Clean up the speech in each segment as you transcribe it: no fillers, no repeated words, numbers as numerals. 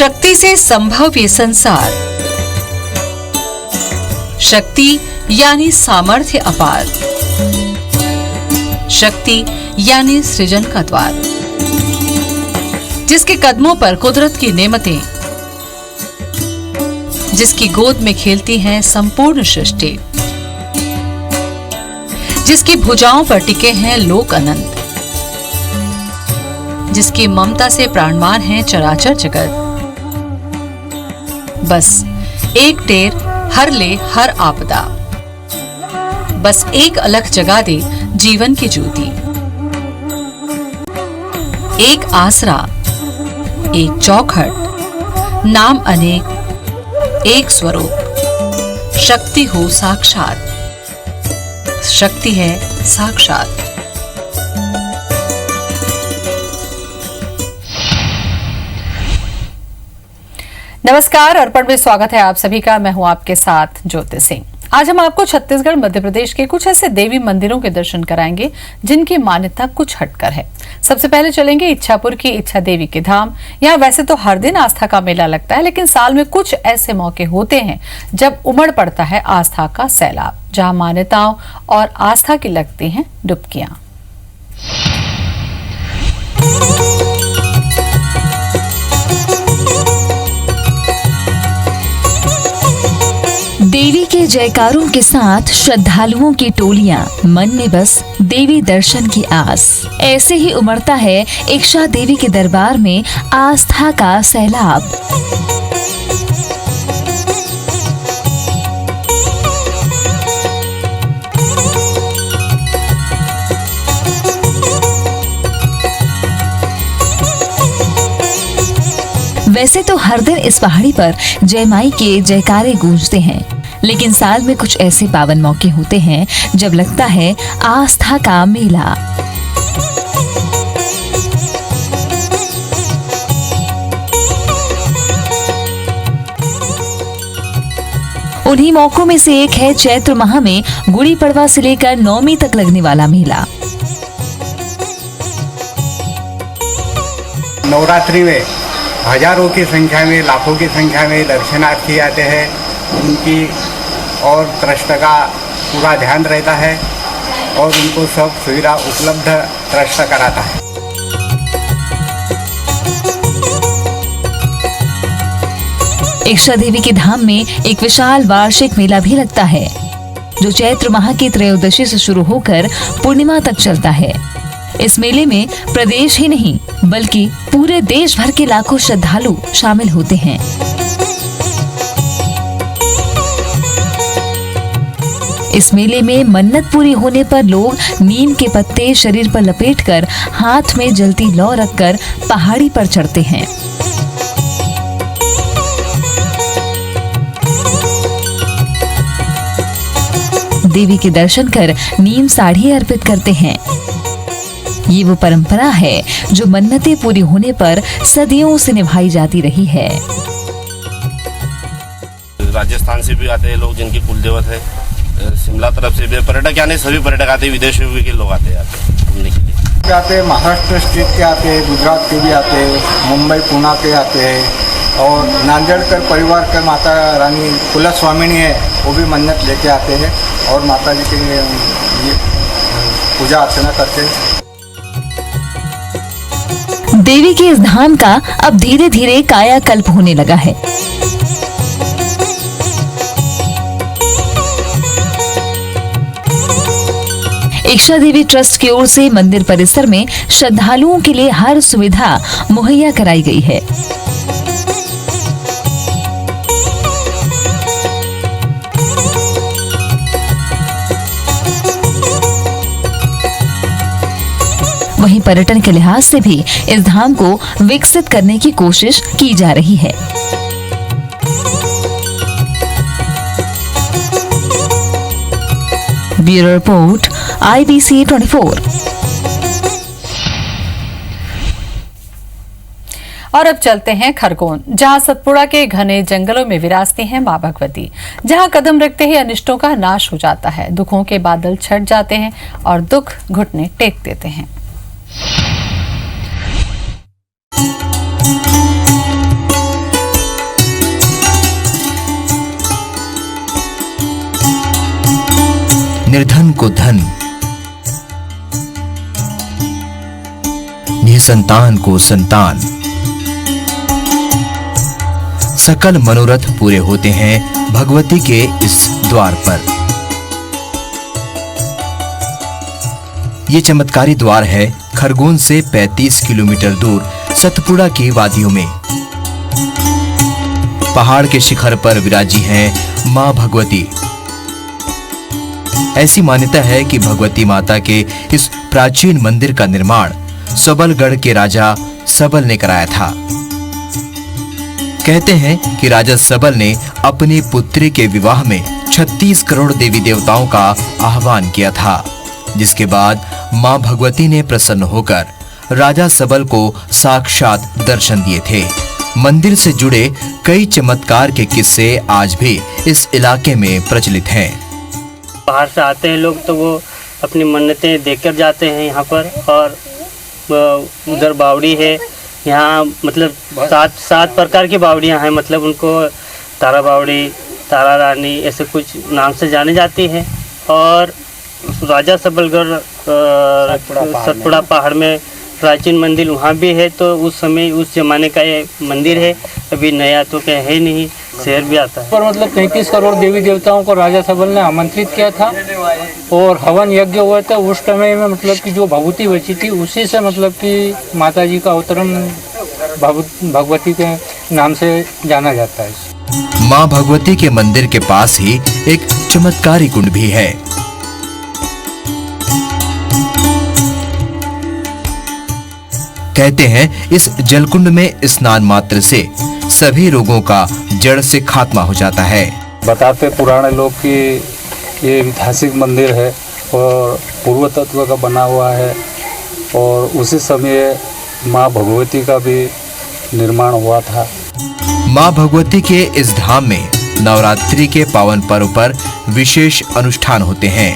शक्ति से संभव ये संसार। शक्ति यानी सामर्थ्य अपार। शक्ति यानी सृजन का द्वार, जिसके कदमों पर कुदरत की नेमतें, जिसकी गोद में खेलती हैं संपूर्ण सृष्टि, जिसकी भुजाओं पर टिके हैं लोक अनंत, जिसकी ममता से प्राणवान है चराचर जगत। बस एक टेर हर ले हर आपदा, बस एक अलख जगा दे जीवन की ज्योति। एक आसरा, एक चौखट, नाम अनेक, एक स्वरूप। शक्ति हो साक्षात, शक्ति है साक्षात। नमस्कार, अर्पण में स्वागत है आप सभी का। मैं हूं आपके साथ ज्योति सिंह। आज हम आपको छत्तीसगढ़ मध्य प्रदेश के कुछ ऐसे देवी मंदिरों के दर्शन कराएंगे जिनकी मान्यता कुछ हटकर है। सबसे पहले चलेंगे इच्छापुर की इच्छा देवी के धाम। यहाँ वैसे तो हर दिन आस्था का मेला लगता है, लेकिन साल में कुछ ऐसे मौके होते हैं जब उमड़ पड़ता है आस्था का सैलाब, जहाँ मान्यताओं और आस्था की लगती हैं डुबकियां। देवी के जयकारों के साथ श्रद्धालुओं की टोलियां, मन में बस देवी दर्शन की आस। ऐसे ही उमड़ता है इच्छा देवी के दरबार में आस्था का सैलाब। वैसे तो हर दिन इस पहाड़ी पर जय माई के जयकारे गूंजते हैं, लेकिन साल में कुछ ऐसे पावन मौके होते हैं जब लगता है आस्था का मेला। उन्हीं मौकों में से एक है चैत्र माह में गुड़ी पड़वा से लेकर नवमी तक लगने वाला मेला। नवरात्रि में हजारों की संख्या में, लाखों की संख्या में दर्शनार्थी आते हैं। उनकी और ट्रस्ट का पूरा ध्यान रहता है और उनको सब सुविधा उपलब्ध ट्रस्ट कराता है। इच्छा देवी के धाम में एक विशाल वार्षिक मेला भी लगता है, जो चैत्र माह की त्रयोदशी से शुरू होकर पूर्णिमा तक चलता है। इस मेले में प्रदेश ही नहीं बल्कि पूरे देश भर के लाखों श्रद्धालु शामिल होते हैं। इस मेले में मन्नत पूरी होने पर लोग नीम के पत्ते शरीर पर लपेटकर हाथ में जलती लौ रखकर पहाड़ी पर चढ़ते हैं। देवी के दर्शन कर नीम साड़ी अर्पित करते हैं। ये वो परंपरा है जो मन्नतें पूरी होने पर सदियों से निभाई जाती रही है। राजस्थान से भी आते हैं लोग जिनकी कुलदेवत है, शिमला तरफ से भी पर्यटक, यानी सभी पर्यटक आते हैं, विदेशों के लोग आते हैं घूमने के लिए। आते हैं महाराष्ट्र स्टेट के आते हैं, गुजरात के भी आते हैं, मुंबई पुणे के आते हैं और नांदेड़कर परिवार का माता रानी कुलस्वामिनी है, वो भी मन्नत लेके आते हैं और माता जी के पूजा अर्चना करते हैं। देवी के इस धाम का अब धीरे धीरे कायाकल्प होने लगा है। इच्छा देवी ट्रस्ट की ओर से मंदिर परिसर में श्रद्धालुओं के लिए हर सुविधा मुहैया कराई गई है। वहीं पर्यटन के लिहाज से भी इस धाम को विकसित करने की कोशिश की जा रही है। Bureau report, IBC 24। और अब चलते हैं खरगोन, जहां सतपुड़ा के घने जंगलों में विराजती हैं मां भगवती, जहां कदम रखते ही अनिष्टों का नाश हो जाता है, दुखों के बादल छट जाते हैं और दुख घुटने टेक देते हैं। निर्धन को धन, निसंतान को संतान। सकल मनोरथ पूरे होते हैं भगवती के इस द्वार पर। ये चमत्कारी द्वार है खरगोन से 35 किलोमीटर दूर सतपुड़ा की वादियों में। पहाड़ के शिखर पर विराजी हैं मां भगवती। ऐसी मान्यता है कि भगवती माता के इस प्राचीन मंदिर का निर्माण सबलगढ़ के राजा सबल ने कराया था। कहते हैं कि राजा सबल ने अपनी पुत्री के विवाह में 36 करोड़ देवी देवताओं का आह्वान किया था, जिसके बाद मां भगवती ने प्रसन्न होकर राजा सबल को साक्षात दर्शन दिए थे। मंदिर से जुड़े कई चमत्कार के किस्से आज भी इस इलाके में प्रचलित हैं। बाहर से आते हैं लोग तो वो अपनी मन्नतें देकर जाते हैं यहाँ पर। और उधर बावड़ी है, यहाँ मतलब सात प्रकार की बावड़ियाँ हैं। मतलब उनको तारा बावड़ी, तारा रानी ऐसे कुछ नाम से जानी जाती है। और राजा सबलगढ़ सतपुड़ा पहाड़ में प्राचीन मंदिर वहाँ भी है। तो उस समय उस जमाने का ये मंदिर है, अभी नया तो क्या है नहीं, शहर भी आता है। पर मतलब 33 करोड़ देवी देवताओं को राजा सबल ने आमंत्रित किया था और हवन यज्ञ हुआ था। उस समय में मतलब कि जो भगवती बची थी उसी से मतलब कि माता जी का अवतरण भगवती के नाम से जाना जाता है। मां भगवती के मंदिर के पास ही एक चमत्कारी कुंड भी है। कहते हैं इस जलकुंड में स्नान मात्र से सभी रोगों का जड़ से खात्मा हो जाता है। बताते पुराने लोग कि ये ऐतिहासिक मंदिर है और पूर्व तत्व का बना हुआ है और उसी समय माँ भगवती का भी निर्माण हुआ था। माँ भगवती के इस धाम में नवरात्रि के पावन पर्व पर विशेष अनुष्ठान होते हैं।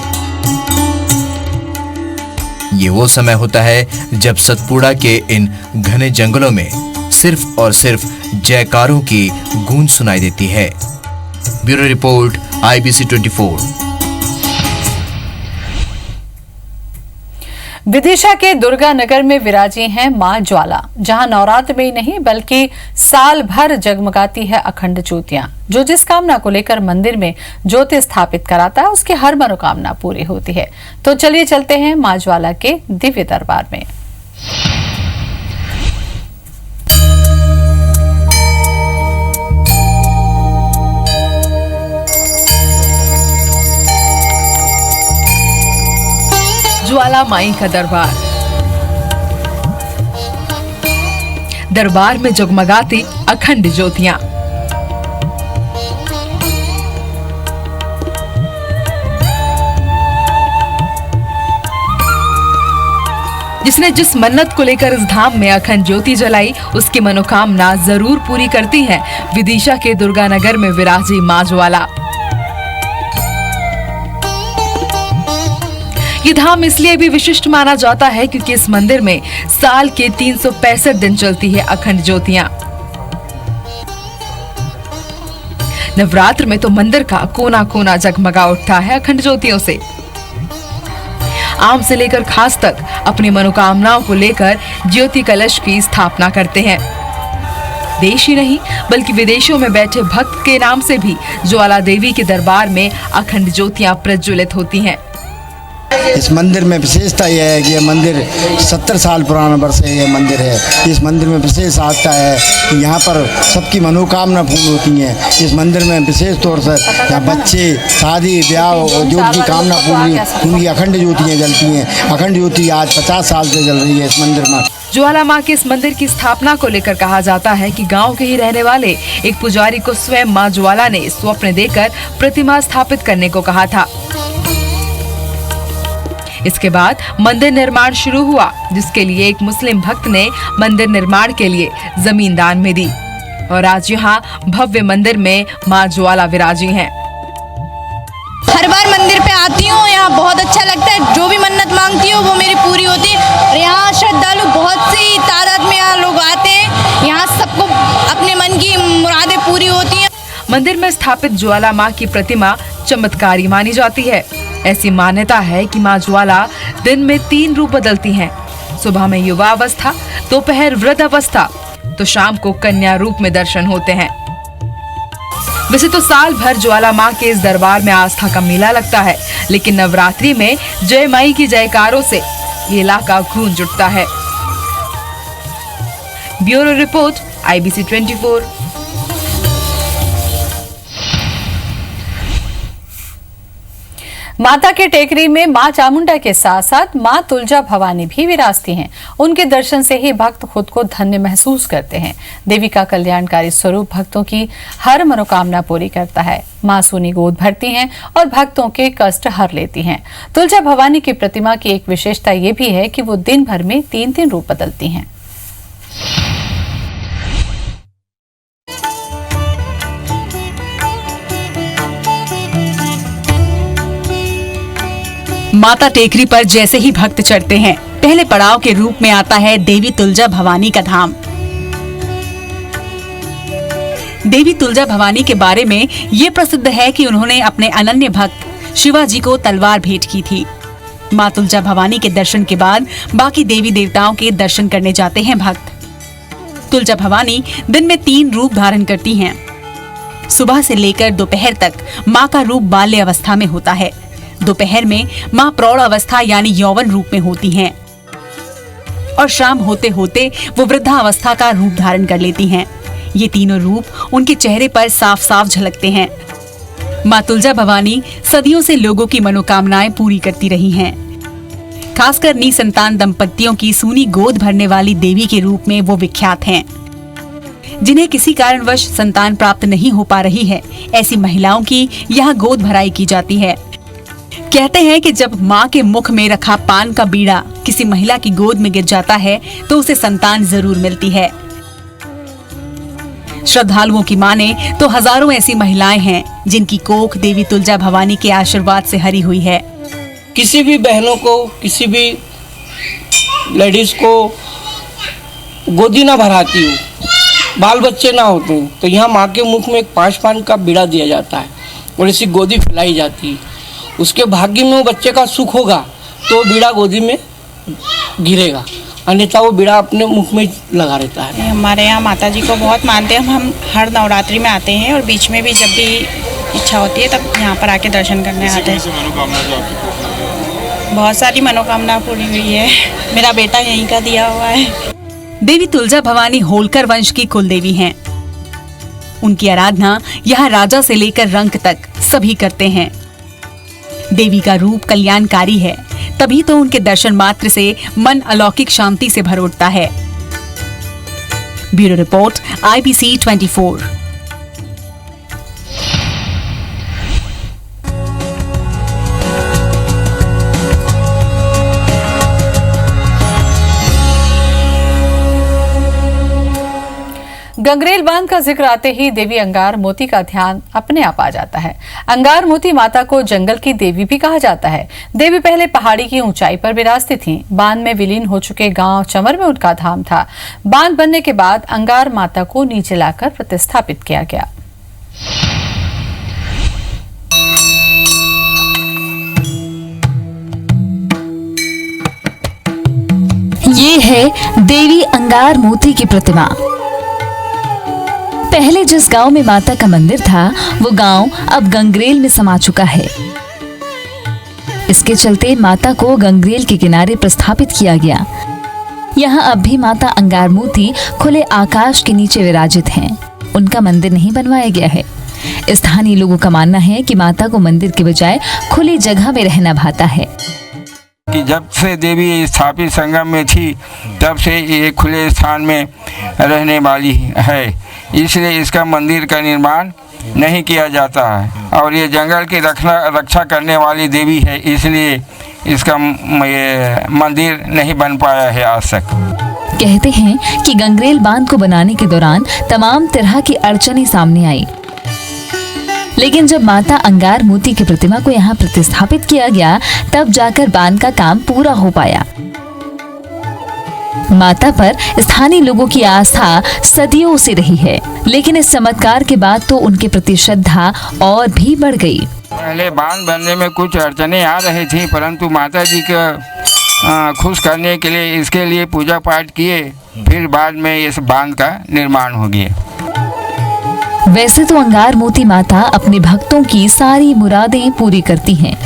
ये वो समय होता है जब सतपुड़ा के इन घने जंगलों में सिर्फ और सिर्फ जयकारों की गूंज सुनाई देती है। Bureau report, IBC 24। विदिशा के दुर्गा नगर में विराजी हैं मां ज्वाला, जहां नवरात्र में ही नहीं बल्कि साल भर जगमगाती है अखंड ज्योतियां। जो जिस कामना को लेकर मंदिर में ज्योति स्थापित कराता है उसकी हर मनोकामना पूरी होती है। तो चलिए चलते हैं मां ज्वाला के दिव्य दरबार में। ज्वाला माई का दरबार। दरबार में जगमगाती अखंड ज्योतियां। जिसने जिस मन्नत को लेकर इस धाम में अखंड ज्योति जलाई उसकी मनोकामना जरूर पूरी करती है विदिशा के दुर्गा नगर में विराजी मां ज्वाला। ये धाम इसलिए भी विशिष्ट माना जाता है क्योंकि इस मंदिर में साल के 365 दिन चलती है अखंड ज्योतियां। नवरात्र में तो मंदिर का कोना कोना जगमगा उठता है अखंड ज्योतियों से। आम से लेकर खास तक अपनी मनोकामनाओं को लेकर ज्योति कलश की स्थापना करते हैं। देश ही नहीं बल्कि विदेशों में बैठे भक्त के नाम से भी ज्वाला देवी के दरबार में अखंड ज्योतियां प्रज्वलित होती हैं। इस मंदिर में विशेषता यह है कि यह मंदिर 70 साल पुराना वर्ष है। यह मंदिर है, इस मंदिर में विशेष आस्था है कि यहाँ पर सबकी मनोकामना पूर्ण होती है। इस मंदिर में विशेष तौर से यहाँ बच्चे, शादी, ब्याह और जो भी कामना पूरी उनकी अखंड ज्योतियाँ जलती हैं। अखंड ज्योति आज 50 साल से जल रही है इस मंदिर में। ज्वाला मां के इस मंदिर की स्थापना को लेकर कहा जाता है कि गांव के ही रहने वाले एक पुजारी को स्वयं मां ज्वाला ने स्वप्न देकर प्रतिमा स्थापित करने को कहा था। इसके बाद मंदिर निर्माण शुरू हुआ, जिसके लिए एक मुस्लिम भक्त ने मंदिर निर्माण के लिए जमीन दान में दी और आज यहाँ भव्य मंदिर में मां ज्वाला विराजी हैं। हर बार मंदिर पे आती हूँ, यहाँ बहुत अच्छा लगता है। जो भी मन्नत मांगती हूँ वो मेरी पूरी होती है। और यहाँ श्रद्धालु बहुत सी तादाद में यहाँ लोग आते हैं। यहाँ सबको अपने मन की मुरादें पूरी होती हैं। मंदिर में स्थापित ज्वाला मां की प्रतिमा चमत्कारी मानी जाती है। ऐसी मान्यता है कि माँ ज्वाला दिन में 3 रूप बदलती हैं। सुबह में युवा अवस्था, दोपहर वृद्ध अवस्था, तो शाम को कन्या रूप में दर्शन होते हैं। वैसे तो साल भर ज्वाला माँ के इस दरबार में आस्था का मेला लगता है, लेकिन नवरात्रि में जय माई की जयकारों से ये इलाका गूंज उठता है। Bureau report, IBC 24। माता के टेकरी में मां चामुंडा के साथ साथ मां तुलजा भवानी भी विराजती हैं। उनके दर्शन से ही भक्त खुद को धन्य महसूस करते हैं। देवी का कल्याणकारी स्वरूप भक्तों की हर मनोकामना पूरी करता है। मां सोनी गोद भरती हैं और भक्तों के कष्ट हर लेती हैं। तुलजा भवानी की प्रतिमा की एक विशेषता ये भी है कि वो दिन भर में 3-3 रूप बदलती हैं। माता टेकरी पर जैसे ही भक्त चढ़ते हैं, पहले पड़ाव के रूप में आता है देवी तुलजा भवानी का धाम। देवी तुलजा भवानी के बारे में ये प्रसिद्ध है कि उन्होंने अपने अनन्य भक्त शिवाजी को तलवार भेंट की थी। माँ तुलजा भवानी के दर्शन के बाद बाकी देवी देवताओं के दर्शन करने जाते हैं भक्त। तुलजा भवानी दिन में 3 रूप धारण करती हैं। सुबह से लेकर दोपहर तक माँ का रूप बाल्य अवस्था में होता है। दोपहर में माँ प्रौढ़ अवस्था यानी यौवन रूप में होती हैं और शाम होते होते वो वृद्धा अवस्था का रूप धारण कर लेती हैं। ये तीनों रूप उनके चेहरे पर साफ साफ झलकते हैं। माँ तुलजा भवानी सदियों से लोगों की मनोकामनाएं पूरी करती रही हैं। खासकर निसंतान दंपतियों की सूनी गोद भरने वाली देवी के रूप में वो विख्यात हैं। जिन्हें किसी कारणवश संतान प्राप्त नहीं हो पा रही है, ऐसी महिलाओं की यहाँ गोद भराई की जाती है। कहते हैं कि जब माँ के मुख में रखा पान का बीड़ा किसी महिला की गोद में गिर जाता है तो उसे संतान जरूर मिलती है। श्रद्धालुओं की माने तो हजारों ऐसी महिलाएं हैं जिनकी कोख देवी तुलजा भवानी के आशीर्वाद से हरी हुई है। किसी भी बहनों को, किसी भी लेडीज को गोदी ना भराती हो, बाल बच्चे ना होते तो यहाँ माँ के मुख में एक 5 पान का बीड़ा दिया जाता है और ऐसी गोदी फैलाई जाती है। उसके भाग्य में वो बच्चे का सुख होगा तो बीड़ा गोदी में गिरेगा, अन्यथा वो बीड़ा अपने मुख में लगा रहता है। हमारे यहाँ माता जी को बहुत मानते हैं। हम हर नवरात्रि में आते हैं और बीच में भी जब भी इच्छा होती है तब यहाँ पर आके दर्शन करने आते हैं। बहुत सारी मनोकामना पूरी हुई है। मेरा बेटा यहीं का दिया हुआ है। देवी तुलजा भवानी होलकर वंश की कुल देवी हैं। उनकी आराधना यहाँ राजा से लेकर रंक तक सभी करते हैं। देवी का रूप कल्याणकारी है, तभी तो उनके दर्शन मात्र से मन अलौकिक शांति से भर उठता है। Bureau report, IBC 24। गंगरेल बांध का जिक्र आते ही देवी अंगार मोती का ध्यान अपने आप आ जाता है। अंगार मोती माता को जंगल की देवी भी कहा जाता है। देवी पहले पहाड़ी की ऊंचाई पर विराजती थीं। बांध में विलीन हो चुके गांव चमर में उनका धाम था। बांध बनने के बाद अंगार माता को नीचे लाकर प्रतिस्थापित किया गया। ये है देवी अंगार मोती की प्रतिमा। पहले जिस गांव में माता का मंदिर था वो गांव अब गंगरेल में समा चुका है। इसके चलते माता को गंगरेल के किनारे प्रस्थापित किया गया। यहाँ अब भी माता अंगार मोती खुले आकाश के नीचे विराजित हैं। उनका मंदिर नहीं बनवाया गया है। स्थानीय लोगों का मानना है कि माता को मंदिर के बजाय खुली जगह में रहना भाता है। कि जब से देवी स्थापित संगम में थी तब से ये खुले स्थान में रहने वाली है, इसलिए इसका मंदिर का निर्माण नहीं किया जाता है। और ये जंगल की रक्षा करने वाली देवी है, इसलिए इसका मंदिर नहीं बन पाया है आज तक। कहते हैं कि गंगरेल बांध को बनाने के दौरान तमाम तरह की अड़चनें सामने आई, लेकिन जब माता अंगार मोती की प्रतिमा को यहाँ प्रतिस्थापित किया गया तब जाकर बांध का काम पूरा हो पाया। माता पर स्थानीय लोगों की आस्था सदियों से रही है, लेकिन इस चमत्कार के बाद तो उनके प्रति श्रद्धा और भी बढ़ गई। पहले बांध बनने में कुछ अड़चने आ रही थी, परंतु माता जी का खुश करने के लिए इसके लिए पूजा पाठ किए, फिर बाद में इस बांध का निर्माण हो गया। वैसे तो अंगार मोती माता अपने भक्तों की सारी मुरादें पूरी करती हैं,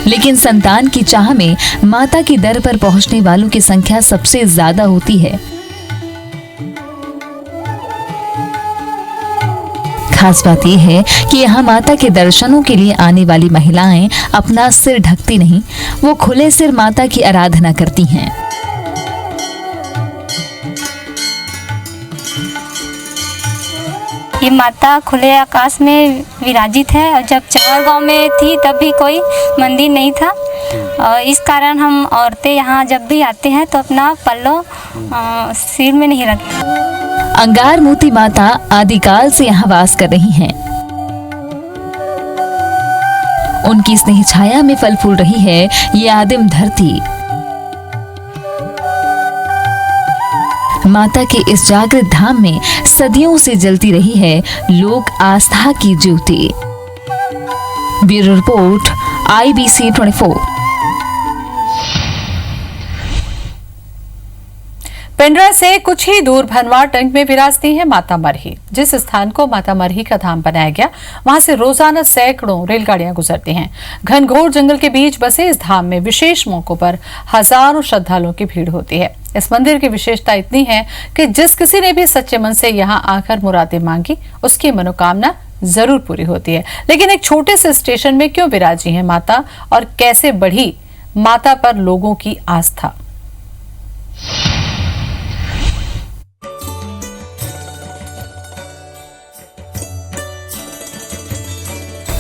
लेकिन संतान की चाह में माता के दर पर पहुंचने वालों की संख्या सबसे ज्यादा होती है। खास बात यह है कि यहाँ माता के दर्शनों के लिए आने वाली महिलाएं अपना सिर ढकती नहीं, वो खुले सिर माता की आराधना करती हैं। ये माता खुले आकाश में विराजित है और जब चावर गांव में थी तब भी कोई मंदिर नहीं था, और इस कारण हम औरतें यहाँ जब भी आते हैं तो अपना पल्लो सिर में नहीं रखते। अंगार मोती माता आदिकाल से यहाँ वास कर रही हैं। उनकी स्नेह छाया में फल फूल रही है ये आदिम धरती। माता के इस जागृत धाम में सदियों से जलती रही है लोक आस्था की ज्योति। Bureau report, IBC 24। पिंडरा से कुछ ही दूर भनवार टंग में विराजती है माता मरही। जिस स्थान को माता मरही का धाम बनाया गया, वहां से रोजाना सैकड़ों रेलगाड़ियां गुजरती हैं। घनघोर जंगल के बीच बसे इस धाम में विशेष मौकों पर हजारों श्रद्धालुओं की भीड़ होती है। इस मंदिर की विशेषता इतनी है कि जिस किसी ने भी सच्चे मन से यहाँ आकर मुरादें मांगी, उसकी मनोकामना जरूर पूरी होती है। लेकिन एक छोटे से स्टेशन में क्यों विराजी है माता और कैसे बढ़ी माता पर लोगों की आस्था?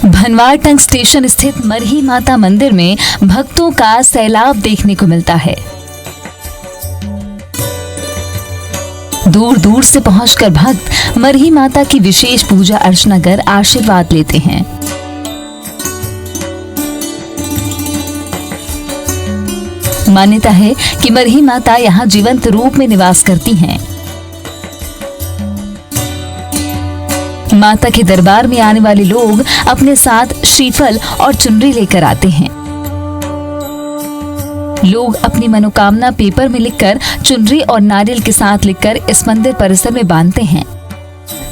भनवार टंग स्टेशन स्थित मरही माता मंदिर में भक्तों का सैलाब देखने को मिलता है। दूर दूर से पहुंचकर भक्त मरही माता की विशेष पूजा अर्चना कर आशीर्वाद लेते हैं। मान्यता है कि मरही माता यहाँ जीवंत रूप में निवास करती हैं। माता के दरबार में आने वाले लोग अपने साथ श्रीफल और चुनरी लेकर आते हैं। लोग अपनी मनोकामना पेपर में लिखकर चुनरी और नारियल के साथ लिखकर इस मंदिर परिसर में बांधते हैं।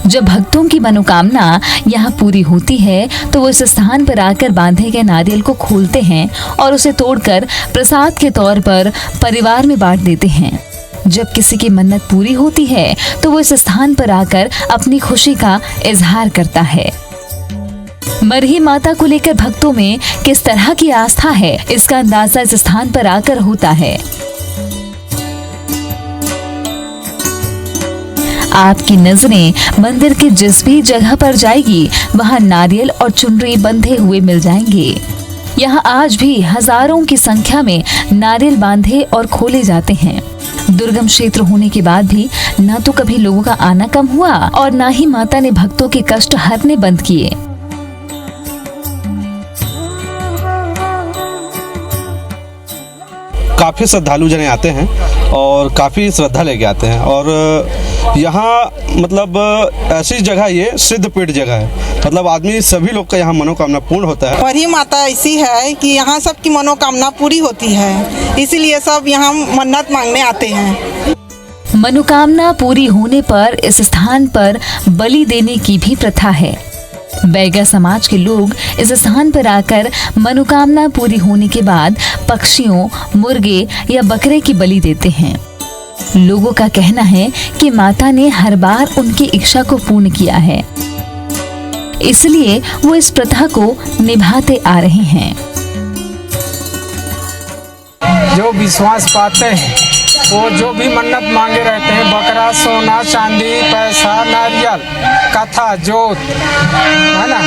जब भक्तों की मनोकामना यहाँ पूरी होती है तो वो इस स्थान पर आकर बांधे गए नारियल को खोलते हैं और उसे तोड़कर प्रसाद के तौर पर परिवार में बांट देते हैं। जब किसी की मन्नत पूरी होती है तो वो इस स्थान पर आकर अपनी खुशी का इजहार करता है। मरही माता को लेकर भक्तों में किस तरह की आस्था है, इसका अंदाजा इस स्थान पर आकर होता है। आपकी नजरें मंदिर के जिस भी जगह पर जाएगी, वहां नारियल और चुनरी बंधे हुए मिल जाएंगे। यहाँ आज भी हजारों की संख्या में नारियल बांधे और खोले जाते हैं। दुर्गम क्षेत्र होने के बाद भी न तो कभी लोगों का आना कम हुआ और न ही माता ने भक्तों के कष्ट हरने बंद किए। काफ़ी श्रद्धालु जने आते हैं और काफ़ी श्रद्धा लेके आते हैं। और यहाँ मतलब ऐसी जगह, ये सिद्ध पीठ जगह है, मतलब आदमी सभी लोग का यहाँ मनोकामना पूर्ण होता है। मरही माता ऐसी है कि यहाँ सबकी मनोकामना पूरी होती है, इसीलिए सब यहाँ मन्नत मांगने आते हैं। मनोकामना पूरी होने पर इस स्थान पर बलि देने की भी प्रथा है। बैगा समाज के लोग इस स्थान पर आकर मनोकामना पूरी होने के बाद पक्षियों, मुर्गे या बकरे की बलि देते हैं। लोगों का कहना है कि माता ने हर बार उनकी इच्छा को पूर्ण किया है, इसलिए वो इस प्रथा को निभाते आ रहे हैं। जो विश्वास पाते हैं वो जो भी मन्नत मांगे रहते हैं, बकरा, सोना, चांदी, पैसा, नारियल, कथा, जोत, है ना,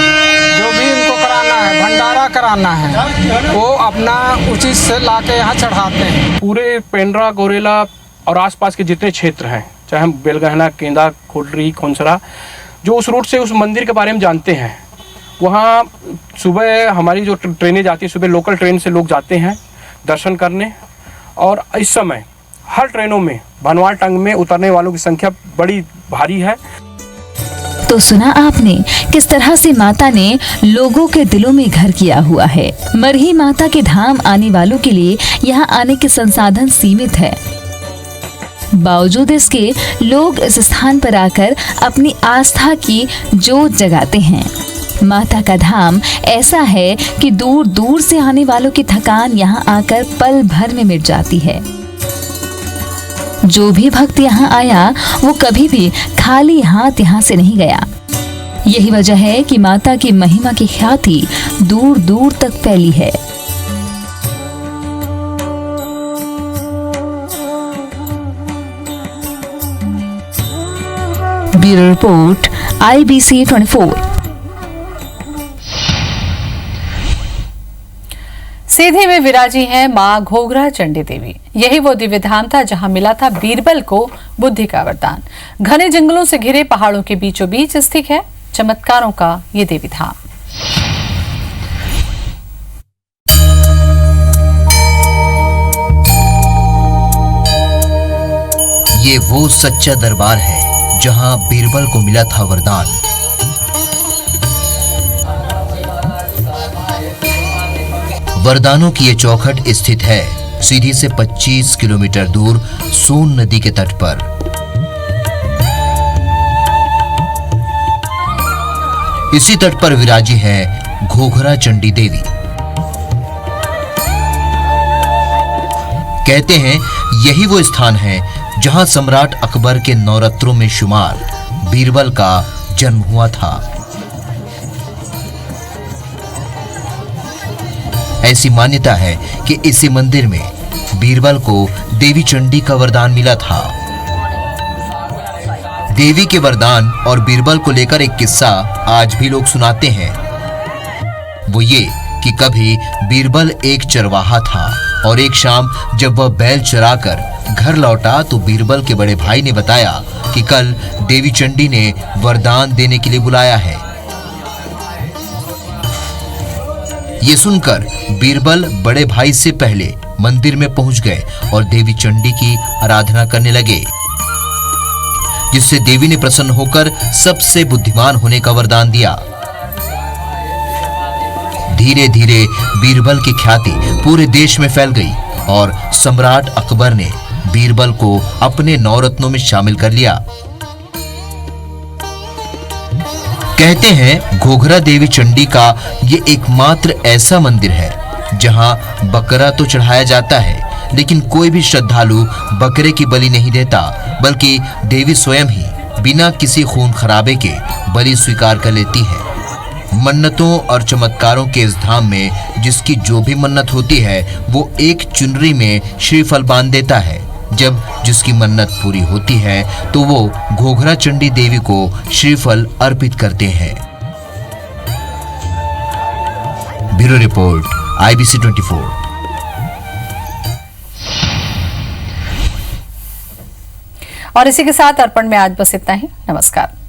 जो भी उनको कराना है, भंडारा कराना है, वो अपना उचित से लाके यहाँ चढ़ाते हैं। पूरे पेंड्रा, गोरेला और आसपास के जितने क्षेत्र हैं, चाहे हम बेलगहना, केंदा, खोडरी, खोंसरा, जो उस रूट से उस मंदिर के बारे में जानते हैं, वहाँ सुबह हमारी जो ट्रेनें जाती है, सुबह लोकल ट्रेन से लोग जाते हैं दर्शन करने। और इस समय हर ट्रेनों में भनवार टंग में उतरने वालों की संख्या बड़ी भारी है। तो सुना आपने किस तरह से माता ने लोगों के दिलों में घर किया हुआ है। मरही माता के धाम आने वालों के लिए यहाँ आने के संसाधन सीमित है। बावजूद इसके लोग इस स्थान पर आकर अपनी आस्था की जोत जगाते हैं। माता का धाम ऐसा है कि दूर दूर से आने वालों की थकान यहाँ आकर पल भर में मिट जाती है। जो भी भक्त यहाँ आया वो कभी भी खाली हाथ यहाँ से नहीं गया। यही वजह है कि माता की महिमा की ख्याति दूर दूर तक फैली है। Bureau report IBC 24। सीधी में विराजी हैं मां घोघरा चंडी देवी। यही वो दिव्य धाम था जहां मिला था बीरबल को बुद्धि का वरदान। घने जंगलों से घिरे पहाड़ों के बीचों बीच स्थित है चमत्कारों का ये देवी धाम। ये वो सच्चा दरबार है जहां बीरबल को मिला था वरदान। वरदानों की ये चौखट स्थित है सीधी से 25 किलोमीटर दूर सोन नदी के तट पर। इसी तट पर विराजी है घोघरा चंडी देवी। कहते हैं यही वो स्थान है जहां सम्राट अकबर के नवरत्नों में शुमार बीरबल का जन्म हुआ था। ऐसी मान्यता है कि इसी मंदिर में बीरबल को देवी चंडी का वरदान मिला था। देवी के वरदान और बीरबल को लेकर एक किस्सा आज भी लोग सुनाते हैं। वो ये कि कभी बीरबल एक चरवाहा था और एक शाम जब वह बैल चराकर घर लौटा तो बीरबल के बड़े भाई ने बताया कि कल देवी चंडी ने वरदान देने के लिए बुलाया है। ये सुनकर बीरबल बड़े भाई से पहले मंदिर में पहुंच गए और देवी चंडी की आराधना करने लगे, जिससे देवी ने प्रसन्न होकर सबसे बुद्धिमान होने का वरदान दिया। धीरे धीरे बीरबल की ख्याति पूरे देश में फैल गई और सम्राट अकबर ने बीरबल को अपने नवरत्नों में शामिल कर लिया। कहते हैं घोघरा देवी चंडी का ये एकमात्र ऐसा मंदिर है जहां बकरा तो चढ़ाया जाता है लेकिन कोई भी श्रद्धालु बकरे की बलि नहीं देता, बल्कि देवी स्वयं ही बिना किसी खून खराबे के बलि स्वीकार कर लेती है। मन्नतों और चमत्कारों के इस धाम में जिसकी जो भी मन्नत होती है वो एक चुनरी में श्रीफल बांध देता है। जब जिसकी मन्नत पूरी होती है तो वो घोघरा चंडी देवी को श्रीफल अर्पित करते हैं। Bureau report IBC 24। और इसी के साथ अर्पण में आज बस इतना ही। नमस्कार।